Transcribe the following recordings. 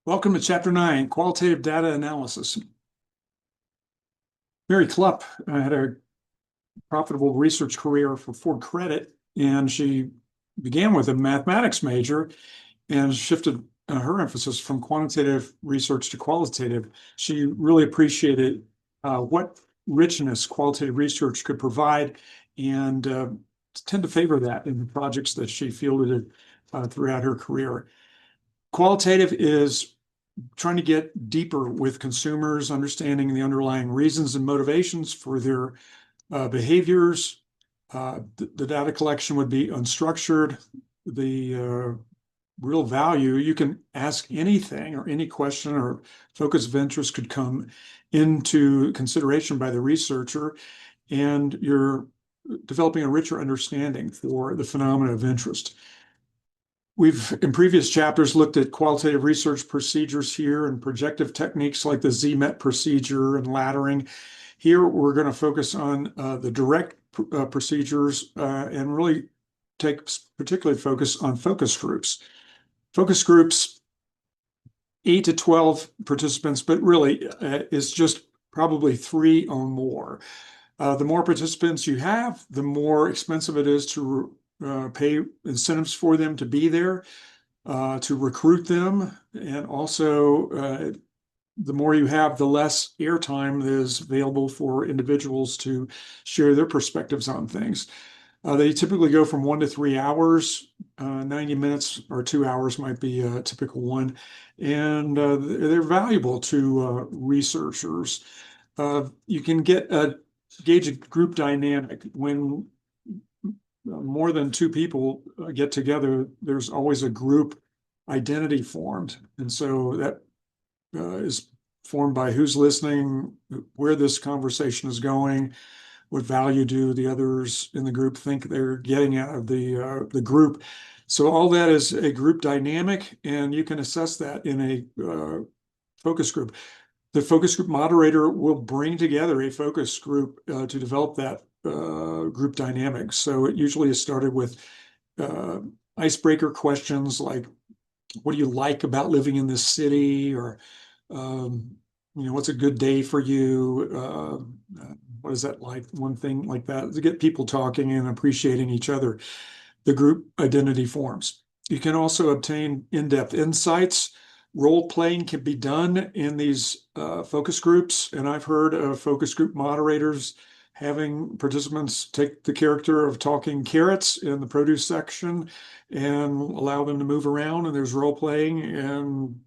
Welcome to Chapter 9, Qualitative Data Analysis. Mary Klupp had a profitable research career for Ford Credit, and she began with a mathematics major and shifted her emphasis from quantitative research to qualitative. She really appreciated what richness qualitative research could provide and tend to favor that in the projects that she fielded throughout her career. Qualitative is trying to get deeper with consumers, understanding the underlying reasons and motivations for their behaviors. The data collection would be unstructured. The real value, you can ask anything or any question or focus of interest could come into consideration by the researcher, and you're developing a richer understanding for the phenomena of interest. We've, in previous chapters, looked at qualitative research procedures here and projective techniques like the ZMET procedure and laddering. Here, we're going to focus on the direct procedures and really take particularly focus on focus groups. Focus groups, 8 to 12 participants, but really is just probably 3 or more. The more participants you have, the more expensive it is to pay incentives for them to be there, to recruit them, and also the more you have, the less airtime is available for individuals to share their perspectives on things. They typically go from 1 to 3 hours. 90 minutes or 2 hours might be a typical one, and they're valuable to researchers. You can gauge a group dynamic when more than 2 people get together. There's always a group identity formed, and so that is formed by who's listening, where this conversation is going, what value do the others in the group think they're getting out of the group. So all that is a group dynamic, and you can assess that in a focus group. The focus group moderator will bring together a focus group to develop that group dynamics. So it usually is started with icebreaker questions like, what do you like about living in this city? Or, what's a good day for you? What is that like? One thing like that, to get people talking and appreciating each other. The group identity forms. You can also obtain in-depth insights. Role playing can be done in these focus groups, and I've heard of focus group moderators having participants take the character of talking carrots in the produce section and allow them to move around, and there's role playing, and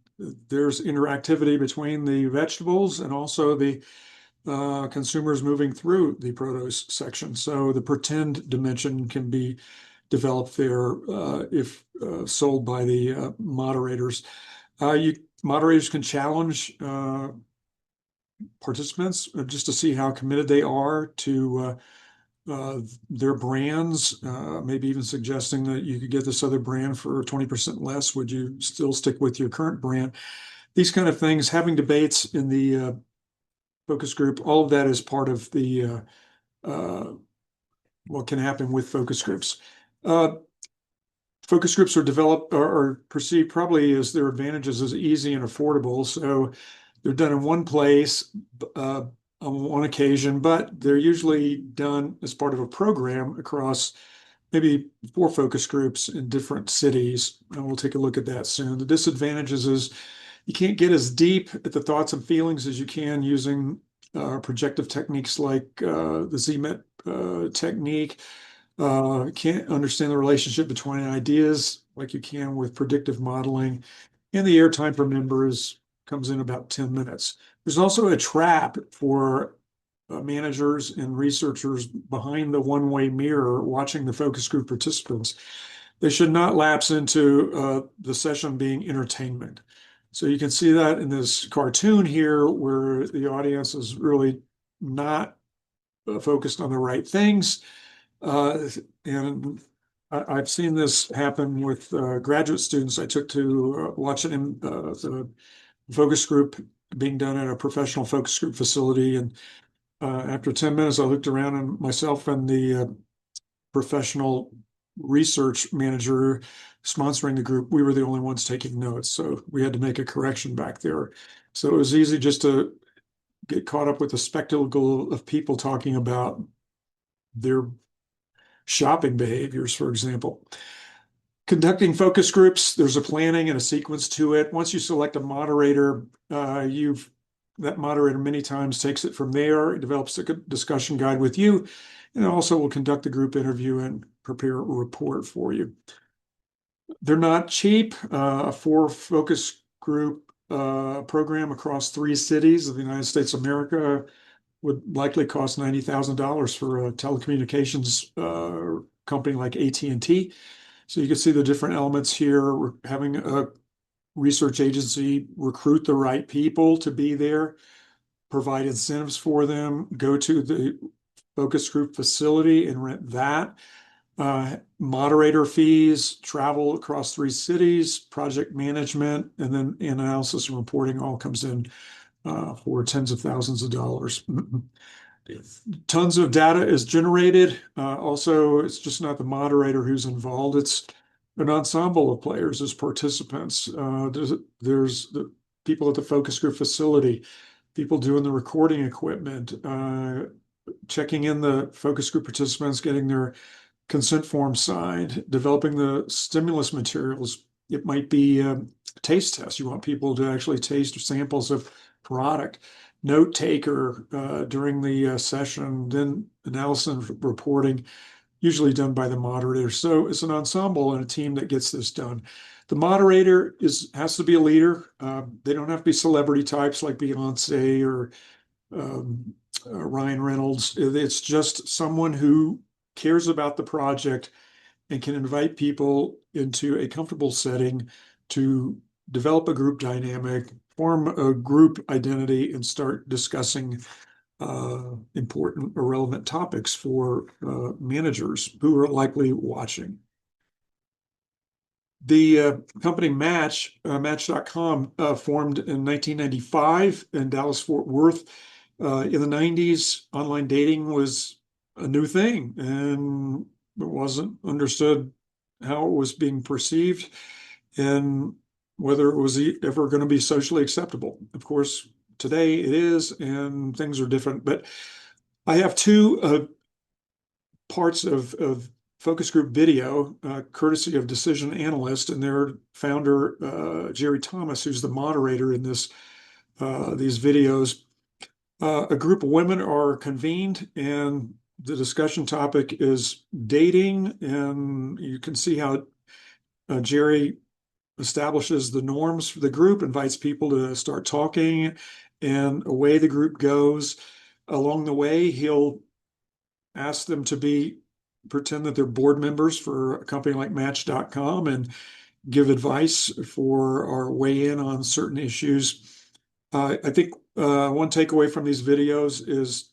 there's interactivity between the vegetables and also the consumers moving through the produce section. So the pretend dimension can be developed there if sold by the moderators. Moderators can challenge participants just to see how committed they are to their brands, maybe even suggesting that you could get this other brand for 20% less. Would you still stick with your current brand? These kind of things, having debates in the focus group, all of that is part of the what can happen with focus groups. Focus groups are developed or perceived probably as their advantages as easy and affordable. So they're done in one place on one occasion, but they're usually done as part of a program across maybe 4 focus groups in different cities. And we'll take a look at that soon. The disadvantages is you can't get as deep at the thoughts and feelings as you can using projective techniques like the ZMET technique. Can't understand the relationship between ideas like you can with predictive modeling. And the airtime per member comes in about 10 minutes. There's also a trap for managers and researchers behind the one-way mirror watching the focus group participants. They should not lapse into the session being entertainment. So you can see that in this cartoon here where the audience is really not focused on the right things. And I've seen this happen with graduate students I took to watch the focus group being done at a professional focus group facility. And after 10 minutes, I looked around and myself and the professional research manager sponsoring the group, we were the only ones taking notes. So we had to make a correction back there. So it was easy just to get caught up with the spectacle of people talking about their shopping behaviors, for example. Conducting focus groups, there's a planning and a sequence to it. Once you select a moderator, that moderator many times takes it from there, develops a discussion guide with you, and also will conduct the group interview and prepare a report for you. They're not cheap. A 4 focus group program across 3 cities of the United States of America would likely cost $90,000 for a telecommunications company like AT&T. So you can see the different elements here. We're having a research agency recruit the right people to be there, provide incentives for them, go to the focus group facility and rent that. Moderator fees, travel across 3 cities, project management, and then analysis and reporting all comes in for tens of thousands of dollars. Tons of data is generated. Also, it's just not the moderator who's involved. It's an ensemble of players as participants. There's the people at the focus group facility, people doing the recording equipment, checking in the focus group participants, getting their consent form signed, developing the stimulus materials. It might be a taste test. You want people to actually taste samples of product. Note taker during the session, then analysis and reporting, usually done by the moderator. So it's an ensemble and a team that gets this done. The moderator has to be a leader. They don't have to be celebrity types like Beyonce or Ryan Reynolds. It's just someone who cares about the project and can invite people into a comfortable setting to develop a group dynamic, form a group identity, and start discussing important or relevant topics for managers who are likely watching. The company Match.com, formed in 1995 in Dallas-Fort Worth. In the 90s, online dating was a new thing, and it wasn't understood how it was being perceived and whether it was ever going to be socially acceptable. Of course, today it is, and things are different. But I have 2 parts of focus group video, courtesy of Decision Analyst and their founder, Jerry Thomas, who's the moderator in these videos. A group of women are convened, and the discussion topic is dating, and you can see how Jerry establishes the norms for the group, invites people to start talking, and away the group goes. Along the way, he'll ask them to pretend that they're board members for a company like Match.com and give advice or weigh in on certain issues. I think one takeaway from these videos is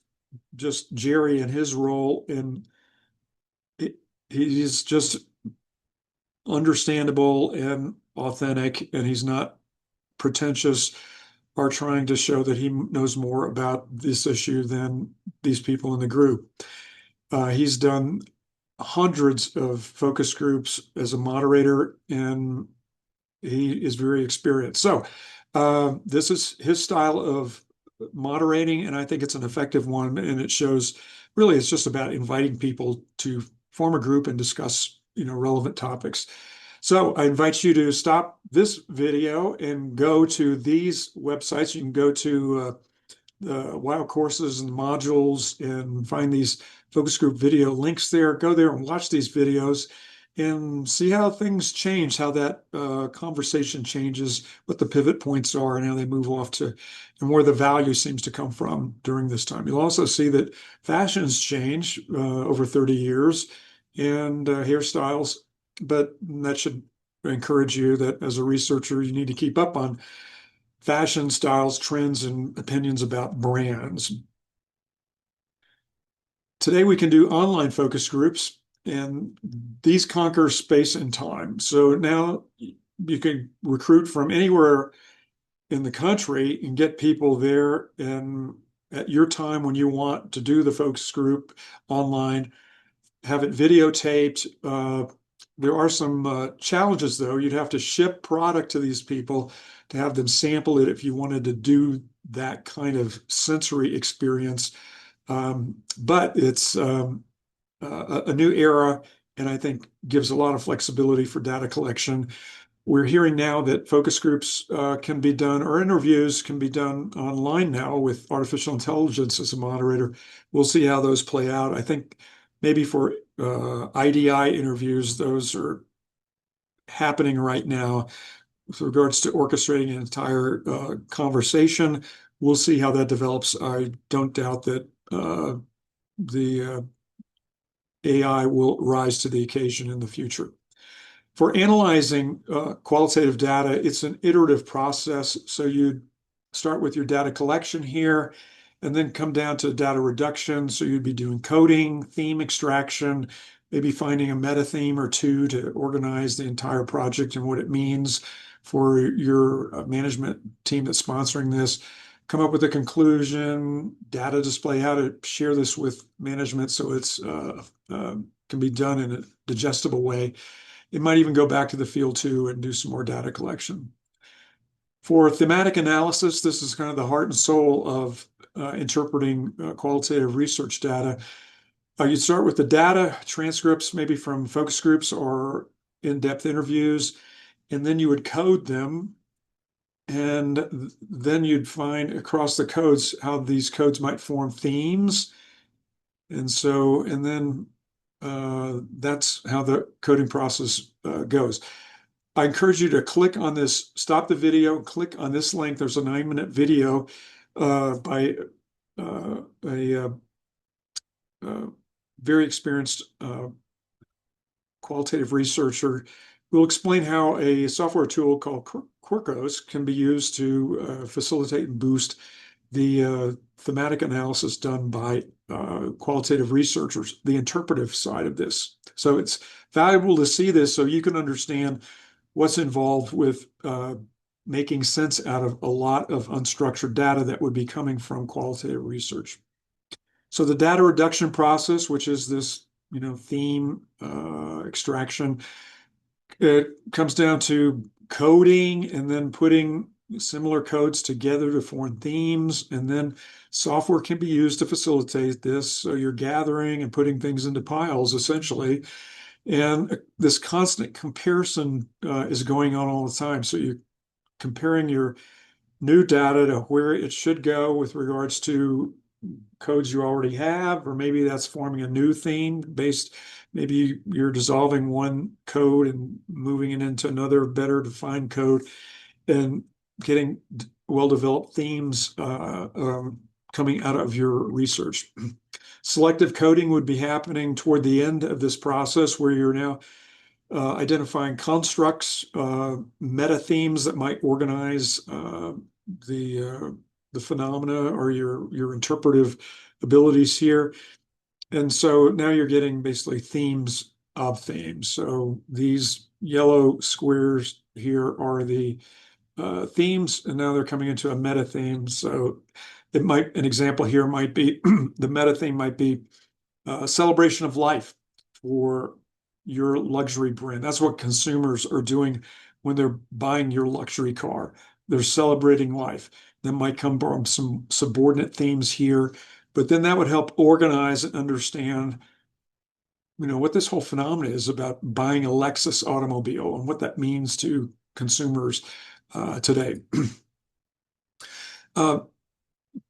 just Jerry and his role, and he's just understandable and authentic, and he's not pretentious or trying to show that he knows more about this issue than these people in the group. He's done hundreds of focus groups as a moderator, and he is very experienced. So this is his style of moderating, and I think it's an effective one, and it shows really it's just about inviting people to form a group and discuss relevant topics. So I invite you to stop this video and go to these websites. You can go to the Wild Courses and modules and find these focus group video links there. Go there and watch these videos and see how things change, how that conversation changes, what the pivot points are, and how they move off to, and where the value seems to come from during this time. You'll also see that fashions change over 30 years and hairstyles, but that should encourage you that as a researcher, you need to keep up on fashion, styles, trends, and opinions about brands. Today, we can do online focus groups, and these conquer space and time. So now you can recruit from anywhere in the country and get people there and at your time when you want to do the focus group online, have it videotaped. There are some challenges, though. You'd have to ship product to these people to have them sample it if you wanted to do that kind of sensory experience. But it's a new era, and I think gives a lot of flexibility for data collection. We're hearing now that focus groups can be done, or interviews can be done online now with artificial intelligence as a moderator. We'll see how those play out. I think maybe for IDI interviews, those are happening right now. With regards to orchestrating an entire conversation, we'll see how that develops. I don't doubt that the AI will rise to the occasion in the future. For analyzing qualitative data, it's an iterative process. So you start with your data collection here, and then come down to data reduction. So you'd be doing coding, theme extraction, maybe finding a meta theme or two to organize the entire project and what it means for your management team that's sponsoring this. Come up with a conclusion, data display, how to share this with management so it's can be done in a digestible way. It might even go back to the field too and do some more data collection. For thematic analysis, this is kind of the heart and soul of interpreting qualitative research data. You'd start with the data, transcripts, maybe from focus groups or in-depth interviews, and then you would code them. And then you'd find across the codes how these codes might form themes. And then that's how the coding process goes. I encourage you to click on this, stop the video, click on this link. There's a 9-minute video by a very experienced qualitative researcher who will explain how a software tool called Quarkos can be used to facilitate and boost the thematic analysis done by qualitative researchers, the interpretive side of this. So it's valuable to see this so you can understand what's involved with making sense out of a lot of unstructured data that would be coming from qualitative research. So the data reduction process, which is this, theme extraction, it comes down to coding and then putting similar codes together to form themes, and then software can be used to facilitate this. So you're gathering and putting things into piles, essentially. And this constant comparison is going on all the time. So you're comparing your new data to where it should go with regards to codes you already have, or maybe that's forming a new theme based. Maybe you're dissolving one code and moving it into another better defined code and getting well-developed themes coming out of your research. Selective coding would be happening toward the end of this process, where you're now identifying constructs, meta themes that might organize the phenomena or your interpretive abilities here. And so now you're getting basically themes of themes. So these yellow squares here are the themes, and now they're coming into a meta theme. So an example here might be the meta theme might be celebration of life for your luxury brand. That's what consumers are doing when they're buying your luxury car. They're celebrating life. That might come from some subordinate themes here, but then that would help organize and understand, what this whole phenomenon is about buying a Lexus automobile and what that means to consumers today.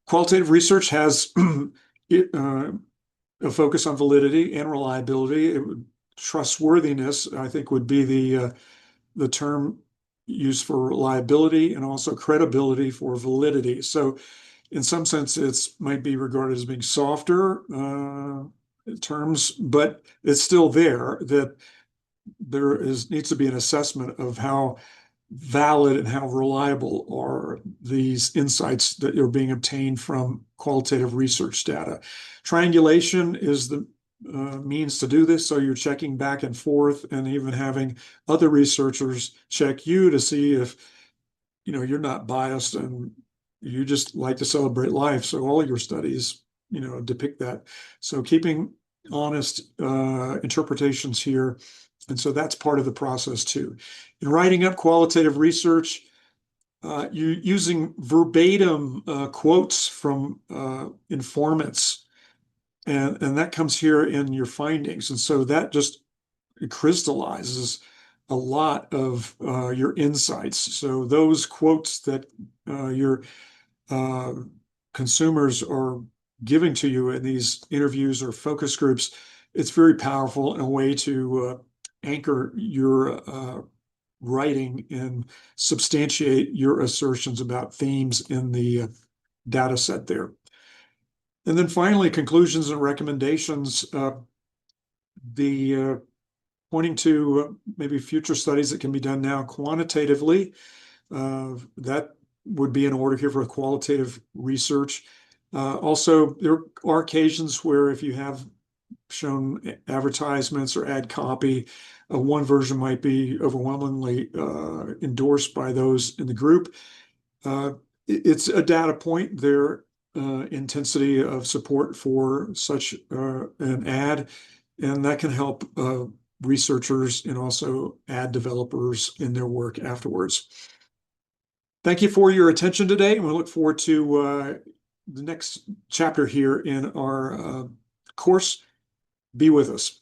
Qualitative research has a focus on validity and reliability. Trustworthiness, I think, would be the term used for reliability, and also credibility for validity. So in some sense, it might be regarded as being softer terms, but it's still there, that needs to be an assessment of how valid and how reliable are these insights that are being obtained from qualitative research data. Triangulation is the means to do this. So you're checking back and forth, and even having other researchers check you to see if you're not biased and you just like to celebrate life. So all your studies depict that. So keeping honest interpretations here. And so that's part of the process too. In writing up qualitative research, you're using verbatim quotes from informants, and that comes here in your findings. And so that just crystallizes a lot of your insights. So those quotes that your consumers are giving to you in these interviews or focus groups, it's very powerful in a way to anchor your writing and substantiate your assertions about themes in the data set there. And then finally, conclusions and recommendations. The pointing to maybe future studies that can be done now quantitatively. That would be in order here for qualitative research. Also, there are occasions where if you have shown advertisements or ad copy, one version might be overwhelmingly endorsed by those in the group. It's a data point, their intensity of support for such an ad, and that can help researchers and also ad developers in their work afterwards. Thank you for your attention today, and we look forward to the next chapter here in our course. Be with us.